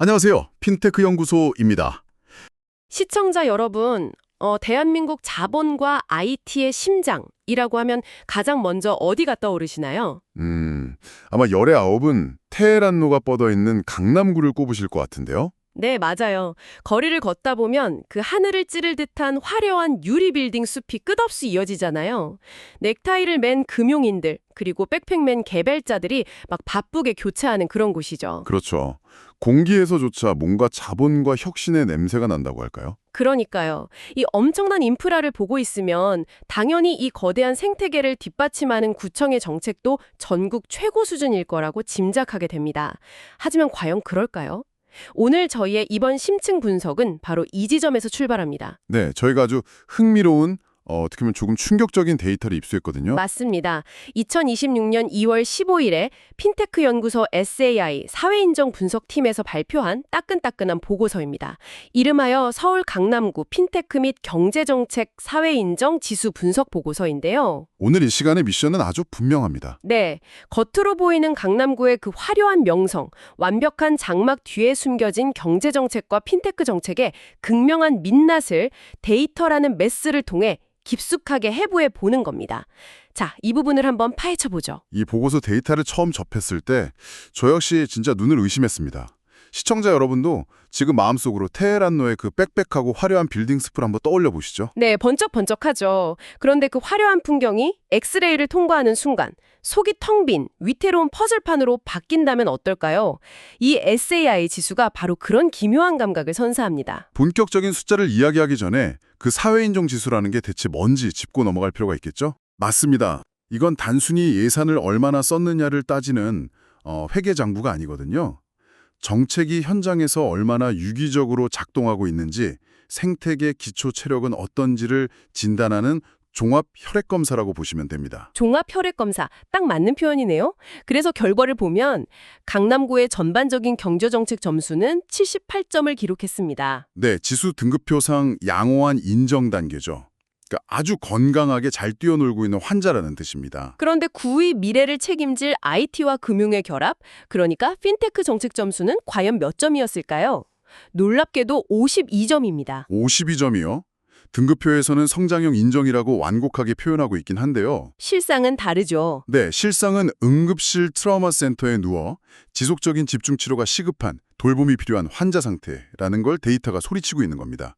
안녕하세요. 핀테크 연구소입니다. 시청자 여러분, 대한민국 자본과 IT의 심장이라고 하면 가장 먼저 어디가 떠오르시나요? 아마 열의 아홉은 테헤란로가 뻗어 있는 강남구를 꼽으실 것 같은데요. 네, 맞아요. 거리를 걷다 보면 그 하늘을 찌를 듯한 화려한 유리 빌딩 숲이 끝없이 이어지잖아요. 넥타이를 맨 금용인들, 그리고 백팩 맨 개발자들이 막 바쁘게 교차하는 그런 곳이죠. 그렇죠. 공기에서조차 뭔가 자본과 혁신의 냄새가 난다고 할까요? 그러니까요. 이 엄청난 인프라를 보고 있으면 당연히 이 거대한 생태계를 뒷받침하는 구청의 정책도 전국 최고 수준일 거라고 짐작하게 됩니다. 하지만 과연 그럴까요? 오늘 저희의 이번 심층 분석은 바로 이 지점에서 출발합니다. 네, 저희가 아주 흥미로운, 어떻게 보면 조금 충격적인 데이터를 입수했거든요. 맞습니다. 2026년 2월 15일에 핀테크 연구소 SAI 사회인정 분석팀에서 발표한 따끈따끈한 보고서입니다. 이름하여 서울 강남구 핀테크 및 경제정책 사회인정 지수 분석 보고서인데요. 오늘 이 시간의 미션은 아주 분명합니다. 네, 겉으로 보이는 강남구의 그 화려한 명성, 완벽한 장막 뒤에 숨겨진 경제정책과 핀테크 정책의 극명한 민낯을 데이터라는 메스를 통해 깊숙하게 해부해 보는 겁니다. 자, 이 부분을 한번 파헤쳐 보죠. 이 보고서 데이터를 처음 접했을 때 저 역시 진짜 눈을 의심했습니다. 시청자 여러분도 지금 마음속으로 테헤란로의 그 빽빽하고 화려한 빌딩 숲을 한번 떠올려 보시죠. 네, 번쩍번쩍하죠. 그런데 그 화려한 풍경이 엑스레이를 통과하는 순간 속이 텅 빈 위태로운 퍼즐판으로 바뀐다면 어떨까요? 이 SAI 지수가 바로 그런 기묘한 감각을 선사합니다. 본격적인 숫자를 이야기하기 전에 그 사회인정 지수라는 게 대체 뭔지 짚고 넘어갈 필요가 있겠죠? 맞습니다. 이건 단순히 예산을 얼마나 썼느냐를 따지는 회계장부가 아니거든요. 정책이 현장에서 얼마나 유기적으로 작동하고 있는지, 생태계 기초 체력은 어떤지를 진단하는 종합 혈액 검사라고 보시면 됩니다. 종합 혈액 검사, 딱 맞는 표현이네요. 그래서 결과를 보면 강남구의 전반적인 경제정책 점수는 78점을 기록했습니다. 네, 지수 등급표상 양호한 인정 단계죠. 그러니까 아주 건강하게 잘 뛰어놀고 있는 환자라는 뜻입니다. 그런데 구의 미래를 책임질 IT와 금융의 결합, 그러니까 핀테크 정책 점수는 과연 몇 점이었을까요? 놀랍게도 52점입니다. 52점이요? 등급표에서는 성장형 인정이라고 완곡하게 표현하고 있긴 한데요. 실상은 다르죠. 네, 실상은 응급실 트라우마 센터에 누워 지속적인 집중 치료가 시급한 돌봄이 필요한 환자 상태라는 걸 데이터가 소리치고 있는 겁니다.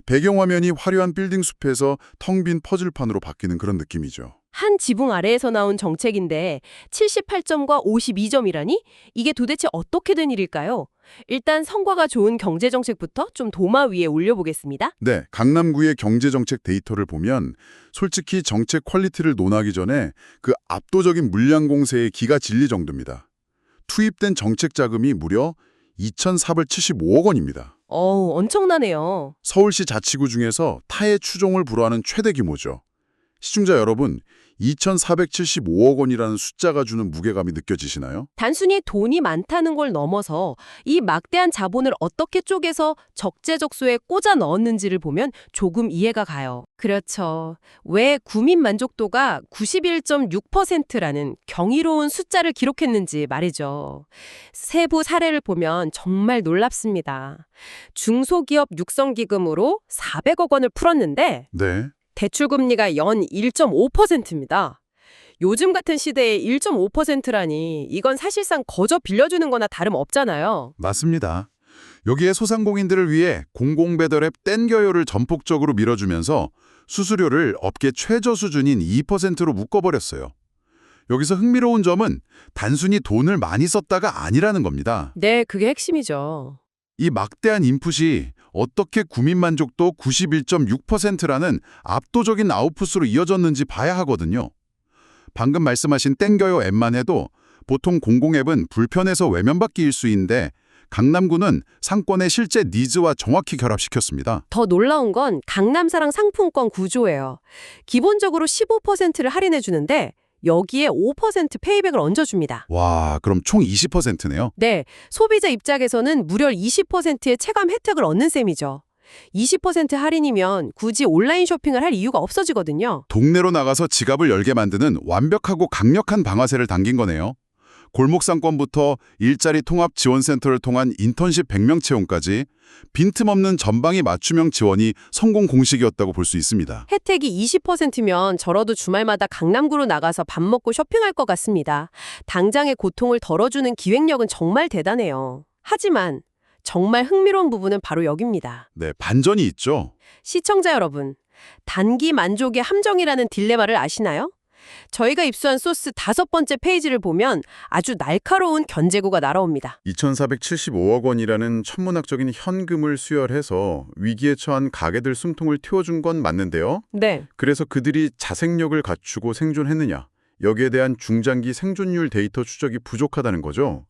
배경화면이 화려한 빌딩 숲에서 텅 빈 퍼즐판으로 바뀌는 그런 느낌이죠. 한 지붕 아래에서 나온 정책인데 78점과 52점이라니? 이게 도대체 어떻게 된 일일까요? 일단 성과가 좋은 경제정책부터 좀 도마 위에 올려보겠습니다. 네, 강남구의 경제정책 데이터를 보면 솔직히 정책 퀄리티를 논하기 전에 그 압도적인 물량 공세의 기가 질릴 정도입니다. 투입된 정책 자금이 무려 2,475억 원입니다. 엄청나네요. 서울시 자치구 중에서 타의 추종을 불허하는 최대 규모죠. 시청자 여러분, 2,475억 원이라는 숫자가 주는 무게감이 느껴지시나요? 단순히 돈이 많다는 걸 넘어서 이 막대한 자본을 어떻게 쪼개서 적재적소에 꽂아 넣었는지를 보면 조금 이해가 가요. 그렇죠. 왜 구민 만족도가 91.6%라는 경이로운 숫자를 기록했는지 말이죠. 세부 사례를 보면 정말 놀랍습니다. 중소기업 육성기금으로 400억 원을 풀었는데 네. 대출금리가 연 1.5%입니다. 요즘 같은 시대에 1.5%라니 이건 사실상 거저 빌려주는 거나 다름없잖아요. 맞습니다. 여기에 소상공인들을 위해 공공배달앱 땡겨요를 전폭적으로 밀어주면서 수수료를 업계 최저 수준인 2%로 묶어버렸어요. 여기서 흥미로운 점은 단순히 돈을 많이 썼다가 아니라는 겁니다. 네, 그게 핵심이죠. 이 막대한 인풋이 어떻게 구민 만족도 91.6%라는 압도적인 아웃풋으로 이어졌는지 봐야 하거든요. 방금 말씀하신 땡겨요 앱만 해도 보통 공공앱은 불편해서 외면받기 일수인데 강남구는 상권의 실제 니즈와 정확히 결합시켰습니다. 더 놀라운 건 강남사랑 상품권 구조예요. 기본적으로 15%를 할인해 주는데 여기에 5% 페이백을 얹어줍니다. 와, 그럼 총 20%네요? 네, 소비자 입장에서는 무려 20%의 체감 혜택을 얻는 셈이죠. 20% 할인이면 굳이 온라인 쇼핑을 할 이유가 없어지거든요. 동네로 나가서 지갑을 열게 만드는 완벽하고 강력한 방아쇠를 당긴 거네요. 골목상권부터 일자리 통합 지원센터를 통한 인턴십 100명 채용까지 빈틈없는 전방위 맞춤형 지원이 성공 공식이었다고 볼 수 있습니다. 혜택이 20%면 저러도 주말마다 강남구로 나가서 밥 먹고 쇼핑할 것 같습니다. 당장의 고통을 덜어주는 기획력은 정말 대단해요. 하지만 정말 흥미로운 부분은 바로 여기입니다. 네, 반전이 있죠. 시청자 여러분, 단기 만족의 함정이라는 딜레마를 아시나요? 저희가 입수한 소스 5번째 페이지를 보면 아주 날카로운 견제구가 날아옵니다. 2,475억 원이라는 천문학적인 현금을 수혈해서 위기에 처한 가게들 숨통을 틔워준 건 맞는데요. 네. 그래서 그들이 자생력을 갖추고 생존했느냐, 여기에 대한 중장기 생존율 데이터 추적이 부족하다는 거죠.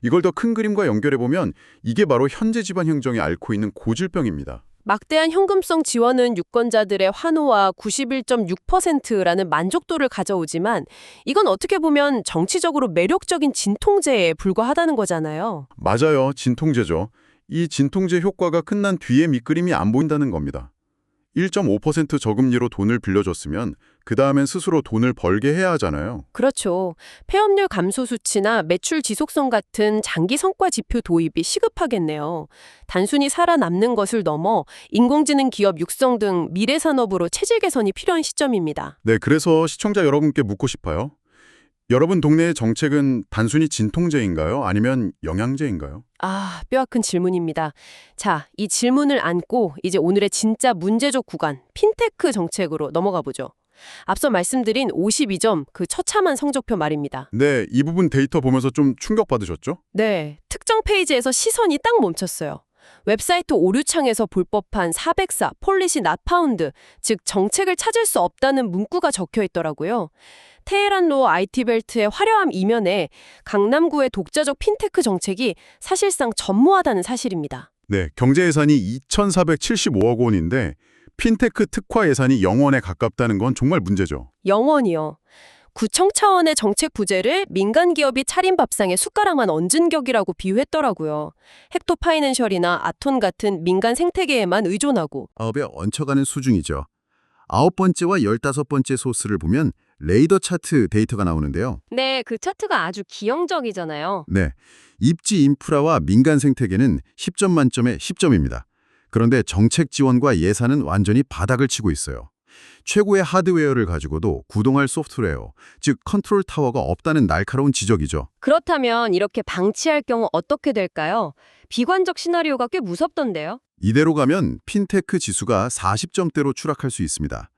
이걸 더 큰 그림과 연결해보면 이게 바로 현재 지방 행정이 앓고 있는 고질병입니다. 막대한 현금성 지원은 유권자들의 환호와 91.6%라는 만족도를 가져오지만 이건 어떻게 보면 정치적으로 매력적인 진통제에 불과하다는 거잖아요. 맞아요. 진통제죠. 이 진통제 효과가 끝난 뒤에 밑그림이 안 보인다는 겁니다. 1.5% 저금리로 돈을 빌려줬으면 그 다음엔 스스로 돈을 벌게 해야 하잖아요. 그렇죠. 폐업률 감소 수치나 매출 지속성 같은 장기 성과 지표 도입이 시급하겠네요. 단순히 살아남는 것을 넘어 인공지능 기업 육성 등 미래 산업으로 체질 개선이 필요한 시점입니다. 네, 그래서 시청자 여러분께 묻고 싶어요. 여러분 동네의 정책은 단순히 진통제인가요? 아니면 영양제인가요? 뼈아픈 질문입니다. 자, 이 질문을 안고 이제 오늘의 진짜 문제적 구간, 핀테크 정책으로 넘어가 보죠. 앞서 말씀드린 52점, 그 처참한 성적표 말입니다. 네, 이 부분 데이터 보면서 좀 충격받으셨죠? 네, 특정 페이지에서 시선이 딱 멈췄어요. 웹사이트 오류창에서 볼 법한 404, 폴리시 낫 파운드, 즉 정책을 찾을 수 없다는 문구가 적혀 있더라고요. 테헤란로 IT벨트의 화려함 이면에 강남구의 독자적 핀테크 정책이 사실상 전무하다는 사실입니다. 네, 경제 예산이 2,475억 원인데 핀테크 특화 예산이 0원에 가깝다는 건 정말 문제죠. 영원이요. 구청 차원의 정책 부재를 민간 기업이 차린 밥상에 숟가락만 얹은 격이라고 비유했더라고요. 헥토 파이낸셜이나 아톤 같은 민간 생태계에만 의존하고. 사업에 얹혀가는 수준이죠. 9번째와 15번째 소스를 보면 레이더 차트 데이터가 나오는데요. 네, 그 차트가 아주 기형적이잖아요. 네, 입지 인프라와 민간 생태계는 10점 만점에 10점입니다. 그런데 정책 지원과 예산은 완전히 바닥을 치고 있어요. 최고의 하드웨어를 가지고도 구동할 소프트웨어, 즉 컨트롤 타워가 없다는 날카로운 지적이죠. 그렇다면 이렇게 방치할 경우 어떻게 될까요? 비관적 시나리오가 꽤 무섭던데요. 이대로 가면 핀테크 지수가 40점대로 추락할 수 있습니다.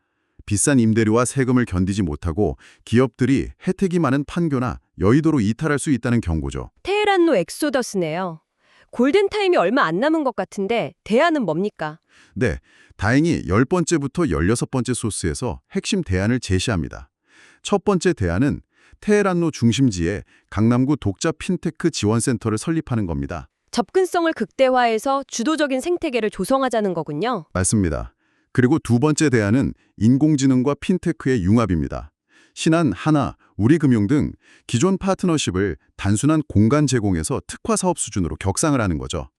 비싼 임대료와 세금을 견디지 못하고 기업들이 혜택이 많은 판교나 여의도로 이탈할 수 있다는 경고죠. 테헤란로 엑소더스네요. 골든타임이 얼마 안 남은 것 같은데 대안은 뭡니까? 네, 다행히 10번째부터 16번째 소스에서 핵심 대안을 제시합니다. 첫 번째 대안은 테헤란로 중심지에 강남구 독자 핀테크 지원센터를 설립하는 겁니다. 접근성을 극대화해서 주도적인 생태계를 조성하자는 거군요. 맞습니다. 그리고 두 번째 대안은 인공지능과 핀테크의 융합입니다. 신한, 하나, 우리금융 등 기존 파트너십을 단순한 공간 제공에서 특화 사업 수준으로 격상을 하는 거죠.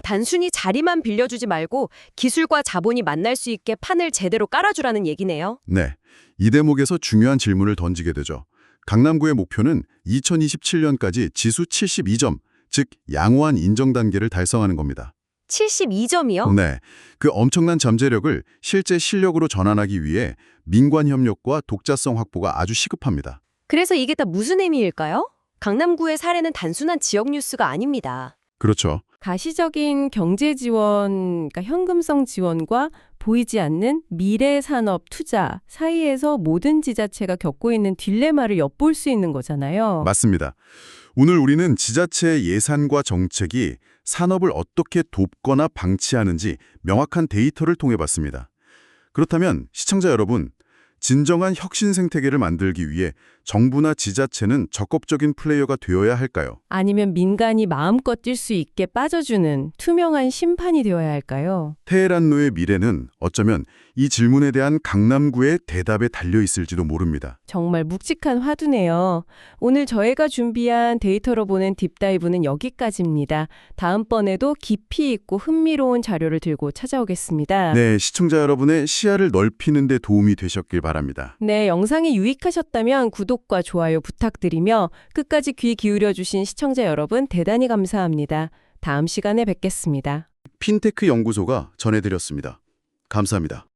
단순히 자리만 빌려주지 말고 기술과 자본이 만날 수 있게 판을 제대로 깔아주라는 얘기네요. 네, 이 대목에서 중요한 질문을 던지게 되죠. 강남구의 목표는 2027년까지 지수 72점, 즉 양호한 인정 단계를 달성하는 겁니다. 72점이요? 네, 그 엄청난 잠재력을 실제 실력으로 전환하기 위해 민관 협력과 독자성 확보가 아주 시급합니다. 그래서 이게 다 무슨 의미일까요? 강남구의 사례는 단순한 지역 뉴스가 아닙니다. 그렇죠. 가시적인 경제 지원, 그러니까 현금성 지원과 보이지 않는 미래 산업 투자 사이에서 모든 지자체가 겪고 있는 딜레마를 엿볼 수 있는 거잖아요. 맞습니다. 오늘 우리는 지자체의 예산과 정책이 산업을 어떻게 돕거나 방치하는지 명확한 데이터를 통해 봤습니다. 그렇다면 시청자 여러분, 진정한 혁신 생태계를 만들기 위해 정부나 지자체는 적극적인 플레이어가 되어야 할까요? 아니면 민간이 마음껏 뛸 수 있게 빠져주는 투명한 심판이 되어야 할까요? 테헤란로의 미래는 어쩌면 이 질문에 대한 강남구의 대답에 달려 있을지도 모릅니다. 정말 묵직한 화두네요. 오늘 저희가 준비한 데이터로 보는 딥다이브는 여기까지입니다. 다음번에도 깊이 있고 흥미로운 자료를 들고 찾아오겠습니다. 네, 시청자 여러분의 시야를 넓히는 데 도움이 되셨길 바랍니다. 바랍니다. 네, 영상이 유익하셨다면 구독과 좋아요 부탁드리며 끝까지 귀 기울여 주신 시청자 여러분 대단히 감사합니다. 다음 시간에 뵙겠습니다. 핀테크 연구소가 전해드렸습니다. 감사합니다.